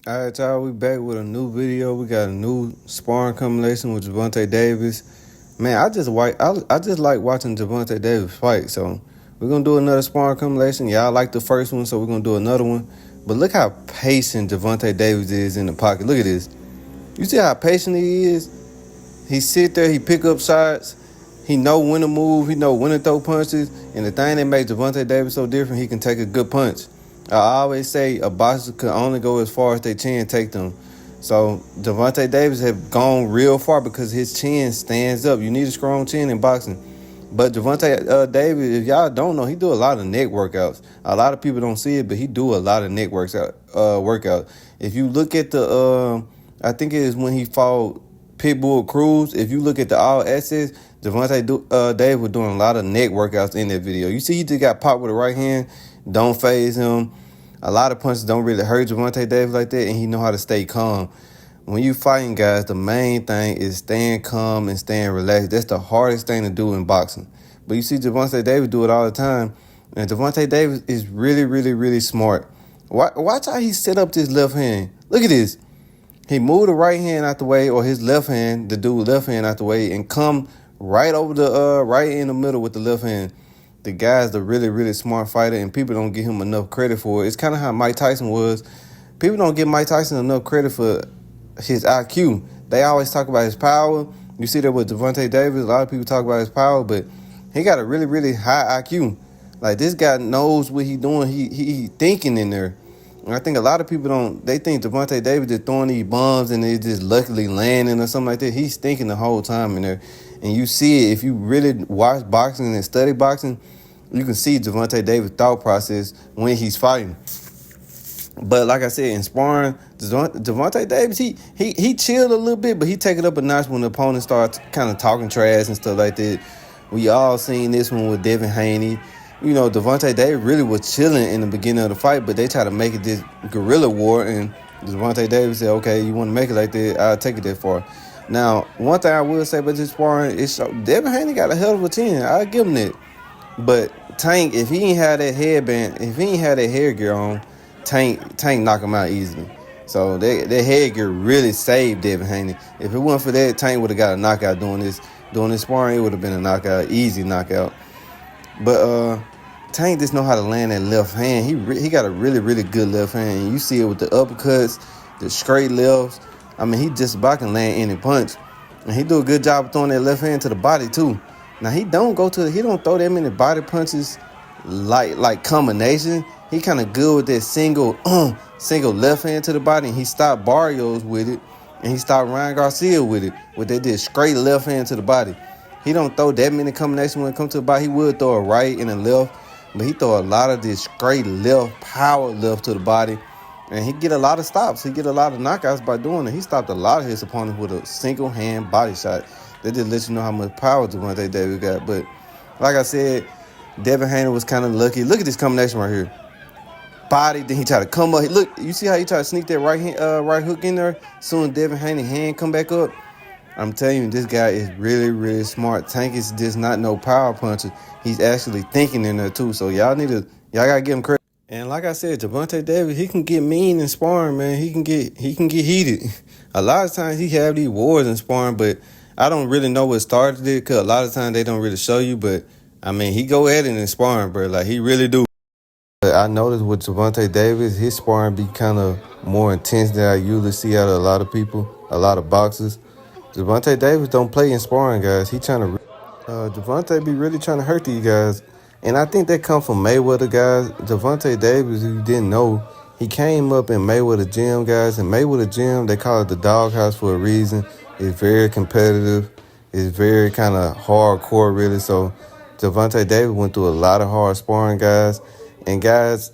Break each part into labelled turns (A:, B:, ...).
A: All right, y'all, we back with a new video. We got a new sparring combination with Gervonta Davis. Man, I just like watching Gervonta Davis fight. So we're gonna do another sparring combination. Y'all like the first one, so we're gonna do another one. But look how patient Gervonta Davis is in the pocket. Look at this. You see how patient he is? He sit there, he pick up shots. He know when to move. He know when to throw punches. And the thing that makes Gervonta Davis so different, he can take a good punch. I always say a boxer can only go as far as their chin take them. So Gervonta Davis have gone real far because his chin stands up. You need a strong chin in boxing. But Gervonta Davis, if y'all don't know, he do a lot of neck workouts. A lot of people don't see it, but he do a lot of neck workouts. If you look at I think it is when he fought Pitbull Cruz. If you look at the all access, Davis was doing a lot of neck workouts in that video. You see, he just got popped with a right hand. Don't phase him. A lot of punches don't really hurt Gervonta Davis like that, and he know how to stay calm. When you fighting guys, the main thing is staying calm and staying relaxed. That's the hardest thing to do in boxing. But you see Gervonta Davis do it all the time. And Gervonta Davis is really, really, really smart. Watch how he set up this left hand. Look at this. He moved the right hand out the way, or his left hand, the dude left hand out the way, and come right over the right in the middle with the left hand. The guy's the really, really smart fighter, and people don't give him enough credit for it. It's kind of how Mike Tyson was. People don't give Mike Tyson enough credit for his IQ. They always talk about his power. You see that with Gervonta Davis. A lot of people talk about his power, but he got a really, really high IQ. Like, this guy knows what he's doing. He thinking in there. And I think a lot of people don't. They think Gervonta Davis just throwing these bombs and they just luckily landing or something like that. He's thinking the whole time in there. And you see it if you really watch boxing and study boxing. You can see Gervonta Davis' thought process when he's fighting. But like I said, in sparring, Gervonta Davis, he chilled a little bit, but he take it up a notch when the opponent starts kind of talking trash and stuff like that. We all seen this one with Devin Haney. You know, Gervonta Davis really was chilling in the beginning of the fight, but they try to make it this guerrilla war, and Gervonta Davis said, okay, you want to make it like that, I'll take it that far. Now, one thing I will say about this sparring is Devin Haney got a hell of a chin. I'll give him that. But Tank, if he ain't had that headband, if he ain't had that headgear on, Tank knock him out easily. So that headgear really saved Devin Haney. If it wasn't for that, Tank would have got a knockout doing this sparring. It would have been a knockout, easy knockout. But Tank just know how to land that left hand. He got a really, really good left hand. And you see it with the uppercuts, the straight lefts. I mean, he just about can land any punch. And he do a good job of throwing that left hand to the body too. Now he don't throw that many body punches like combination. He kind of good with that single left hand to the body, and he stopped Barrios with it, and he stopped Ryan Garcia with it, with that straight left hand to the body. He don't throw that many combinations when it comes to the body. He would throw a right and a left, but he throw a lot of this straight left, power left to the body, and he get a lot of stops. He get a lot of knockouts by doing it. He stopped a lot of his opponents with a single hand body shot. That just lets you know how much power Gervonta Davis got. But like I said, Devin Haney was kind of lucky. Look at this combination right here. Body, then he tried to come up. Look, you see how he tried to sneak that right hook in there? Soon as Devin Haney's hand come back up. I'm telling you, this guy is really, really smart. Tank is just not no power puncher. He's actually thinking in there too. So y'all gotta give him credit. And like I said, Gervonta Davis, he can get mean in sparring, man. He can get heated. A lot of times he have these wars in sparring, but I don't really know what started it, because a lot of times they don't really show you. But I mean, he go ahead and in sparring, bro. Like, he really do. But I noticed with Gervonta Davis, his sparring be kind of more intense than I usually see out of a lot of people, a lot of boxers. Gervonta Davis don't play in sparring, guys. Gervonta be really trying to hurt these guys. And I think that come from Mayweather, guys. Gervonta Davis, who you didn't know, he came up in Mayweather gym, guys. In Mayweather gym, they call it the doghouse for a reason. It's very competitive. It's very kind of hardcore, really. So Gervonta Davis went through a lot of hard sparring, guys. And guys,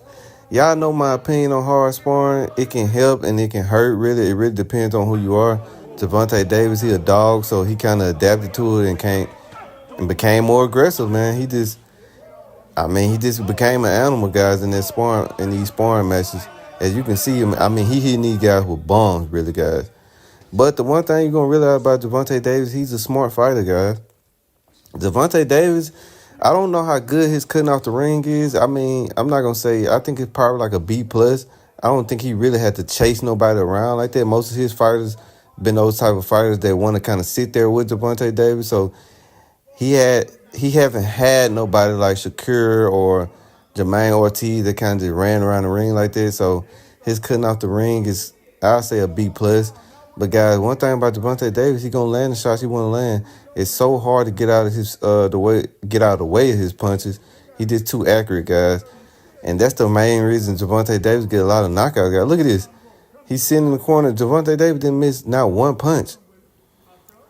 A: y'all know my opinion on hard sparring. It can help and it can hurt, really. It really depends on who you are. Gervonta Davis, he a dog, so he kind of adapted to it and became more aggressive, man. He just became an animal, guys, in these sparring matches. As you can see him, he hitting these guys with bombs, really, guys. But the one thing you're going to realize about Gervonta Davis, he's a smart fighter, guys. Gervonta Davis, I don't know how good his cutting off the ring is. I mean, I'm not going to say, I think it's probably like a B+. I don't think he really had to chase nobody around like that. Most of his fighters been those type of fighters that want to kind of sit there with Gervonta Davis. So he haven't had nobody like Shakur or Jermaine Ortiz that kind of just ran around the ring like that. So his cutting off the ring is, I'll say, a B plus. But guys, one thing about Gervonta Davis, he gonna land the shots he want to land. It's so hard to get out of his get out of the way of his punches. He just too accurate, guys. And that's the main reason Gervonta Davis get a lot of knockouts, guys. Look at this. He's sitting in the corner. Gervonta Davis didn't miss not one punch.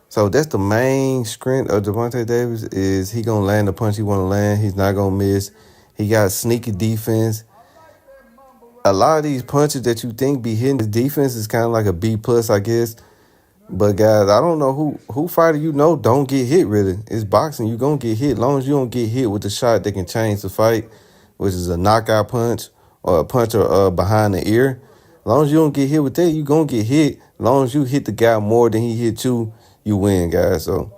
A: So that's the main strength of Gervonta Davis is he going to land the punch he want to land. He's not going to miss. He got sneaky defense. A lot of these punches that you think be hitting, his defense is kind of like a B plus, I guess. But guys, I don't know who fighter don't get hit really. It's boxing. You're going to get hit. As long as you don't get hit with the shot that can change the fight, which is a knockout punch or a punch behind the ear. As long as you don't get hit with that, you're going to get hit. As long as you hit the guy more than he hit you, you win, guys. So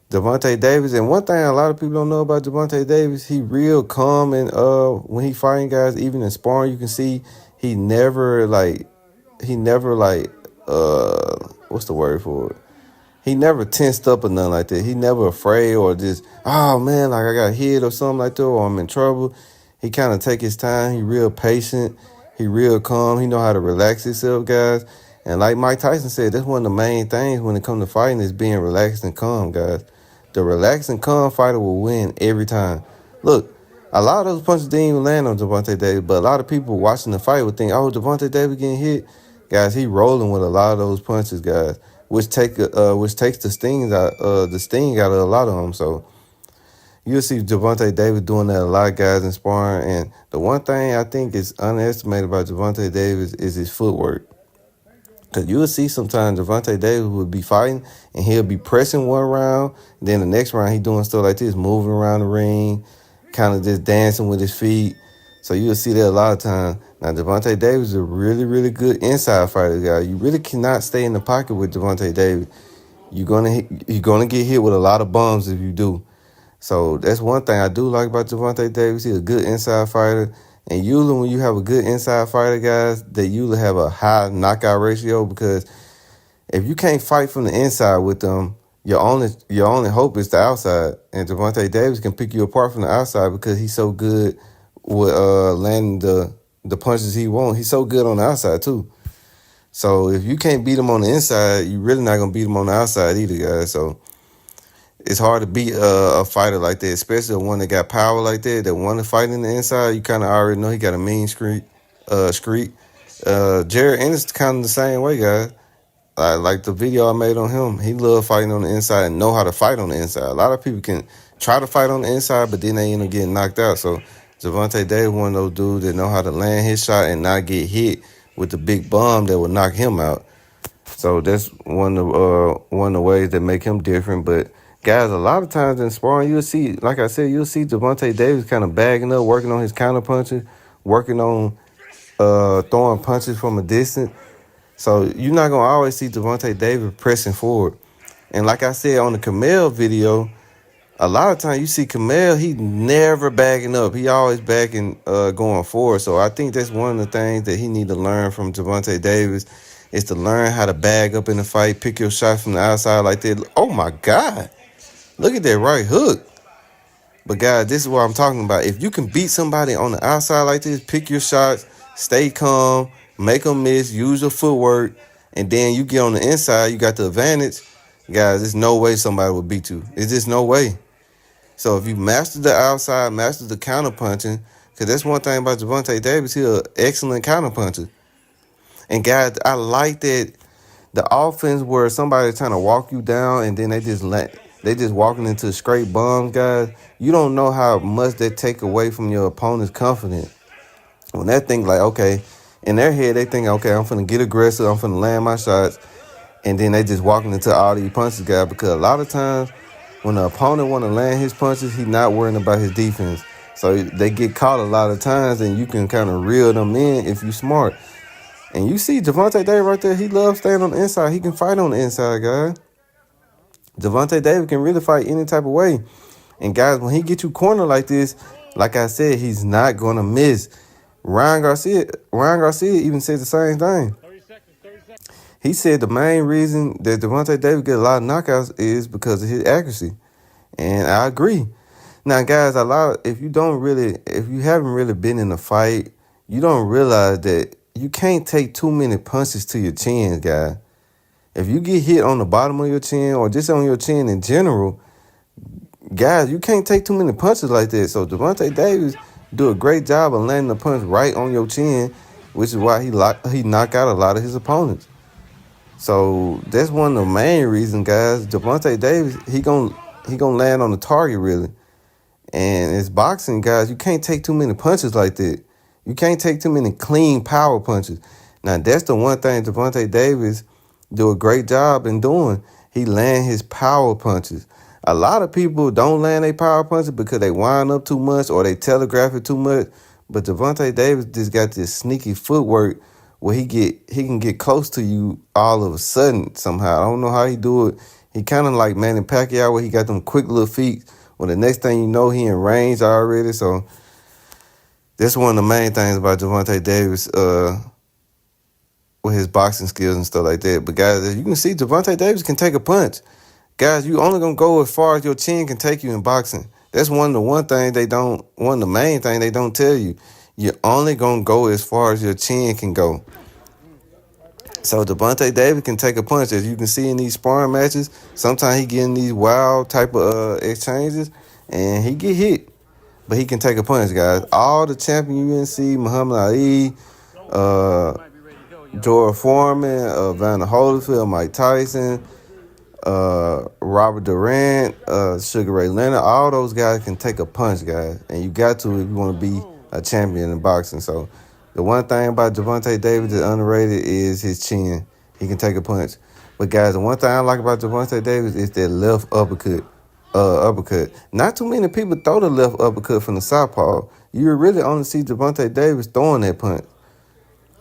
A: Gervonta Davis, and one thing a lot of people don't know about Gervonta Davis, he real calm, and when he fighting guys, even in sparring, you can see he never what's the word for it? He never tensed up or nothing like that. He never afraid or just, oh man, like I got hit or something like that, or I'm in trouble. He kind of take his time. He real patient. He real calm. He know how to relax himself, guys. And like Mike Tyson said, that's one of the main things when it comes to fighting is being relaxed and calm, guys. The relaxed and calm fighter will win every time. Look, a lot of those punches didn't even land on Gervonta Davis, but a lot of people watching the fight would think, oh, Gervonta Davis getting hit. Guys, he rolling with a lot of those punches, guys, which takes the sting out of a lot of them. So you'll see Gervonta Davis doing that a lot, guys, in sparring. And the one thing I think is underestimated about Gervonta Davis is his footwork. Because you'll see sometimes Gervonta Davis will be fighting and he'll be pressing one round. Then the next round he doing stuff like this, moving around the ring, kind of just dancing with his feet. So you'll see that a lot of times. Now, Gervonta Davis is a really, really good inside fighter, guy. You really cannot stay in the pocket with Gervonta Davis. You're gonna get hit with a lot of bombs if you do. So that's one thing I do like about Gervonta Davis. He's a good inside fighter. And usually when you have a good inside fighter, guys, they usually have a high knockout ratio, because if you can't fight from the inside with them, your only hope is the outside. And Gervonta Davis can pick you apart from the outside because he's so good with landing the punches he wants. He's so good on the outside too. So if you can't beat him on the inside, you're really not going to beat him on the outside either, guys. So it's hard to beat a fighter like that, especially one that got power like that want to fight in the inside. You kind of already know he got a mean streak. Jared Ennis kind of the same way, guys. Like the video I made on him, he love fighting on the inside and know how to fight on the inside. A lot of people can try to fight on the inside, but then they end up getting knocked out. So Gervonta Davis one of those dudes that know how to land his shot and not get hit with the big bomb that will knock him out. So that's one of the ways that make him different. But guys, a lot of times in sparring, you'll see, like I said, you'll see Gervonta Davis kind of bagging up, working on his counter punches, working on throwing punches from a distance. So you're not going to always see Gervonta Davis pressing forward. And like I said on the Kamel video, a lot of times you see Kamel, he never backing up. He always backing, going forward. So I think that's one of the things that he need to learn from Gervonta Davis is to learn how to bag up in the fight, pick your shot from the outside like that. Oh, my God. Look at that right hook. But, guys, this is what I'm talking about. If you can beat somebody on the outside like this, pick your shots, stay calm, make them miss, use your footwork, and then you get on the inside, you got the advantage. Guys, there's no way somebody will beat you. It's just no way. So if you master the outside, master the counter punching, because that's one thing about Gervonta Davis, he's an excellent counter puncher. And, guys, I like that the offense where somebody's trying to walk you down and then they just walking into straight bombs, guys. You don't know how much that take away from your opponent's confidence. When they think like, okay, in their head they think, okay, I'm finna get aggressive, I'm finna land my shots, and then they just walking into all these punches, guys. Because a lot of times when the opponent want to land his punches, he's not worrying about his defense. So they get caught a lot of times, and you can kind of reel them in if you smart. And you see Gervonta Davis right there, he loves staying on the inside. He can fight on the inside, guys. Gervonta Davis can really fight any type of way. And, guys, when he get you cornered like this, like I said, he's not going to miss. Ryan Garcia even said the same thing. He said the main reason that Gervonta Davis get a lot of knockouts is because of his accuracy, and I agree. Now, guys, if you haven't really been in a fight, you don't realize that you can't take too many punches to your chin, guys. If you get hit on the bottom of your chin or just on your chin in general, guys, you can't take too many punches like that. So Gervonta Davis do a great job of landing the punch right on your chin, which is why he knock out a lot of his opponents. So that's one of the main reasons, guys. Gervonta Davis, he gonna land on the target really. And it's boxing, guys. You can't take too many punches like that. You can't take too many clean power punches. Now, that's the one thing Gervonta Davis do a great job in doing. He land his power punches. A lot of people don't land their power punches because they wind up too much or they telegraph it too much. But Gervonta Davis just got this sneaky footwork where he can get close to you all of a sudden somehow. I don't know how he do it. He kind of like Manny Pacquiao where he got them quick little feet. Well, the next thing you know, he in range already. So that's one of the main things about Gervonta Davis with his boxing skills and stuff like that. But guys, as you can see, Gervonta Davis can take a punch. Guys, you only gonna go as far as your chin can take you in boxing. That's one of the main thing they don't tell you. You're only gonna go as far as your chin can go. So Gervonta Davis can take a punch. As you can see in these sparring matches, sometimes he get in these wild type of exchanges and he get hit. But he can take a punch, guys. All the champion UNC, Muhammad Ali, George Foreman, Vander Holyfield, Mike Tyson, Robert Durant, Sugar Ray Leonard, all those guys can take a punch, guys. And you got to if you want to be a champion in boxing. So the one thing about Gervonta Davis that's underrated is his chin. He can take a punch. But guys, the one thing I like about Gervonta Davis is that left uppercut. Not too many people throw the left uppercut from the southpaw. You really only see Gervonta Davis throwing that punch.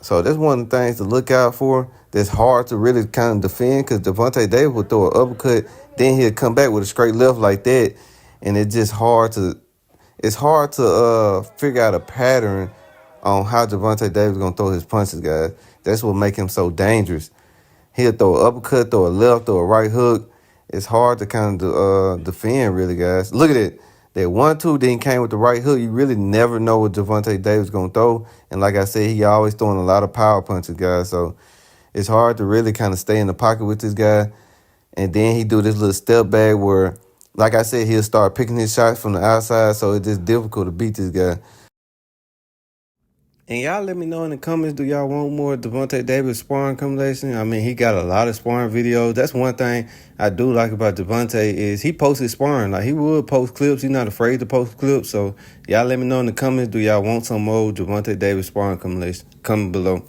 A: So that's one of the things to look out for. That's hard to really kind of defend because Gervonta Davis will throw an uppercut, then he'll come back with a straight left like that, and it's hard to figure out a pattern on how Gervonta Davis is gonna throw his punches, guys. That's what make him so dangerous. He'll throw an uppercut, throw a left, throw a right hook. It's hard to kind of defend, really, guys. Look at it. That 1-2 then came with the right hook. You really never know what Gervonta Davis is going to throw. And like I said, he always throwing a lot of power punches, guys. So it's hard to really kind of stay in the pocket with this guy. And then he do this little step back where, like I said, he'll start picking his shots from the outside. So it's just difficult to beat this guy. And y'all let me know in the comments, do y'all want more Gervonta Davis sparring compilation? I mean, he got a lot of sparring videos. That's one thing I do like about Gervonta is he posts his sparring. Like, he would post clips. He's not afraid to post clips. So y'all let me know in the comments, do y'all want some more Gervonta Davis sparring compilation? Comment below.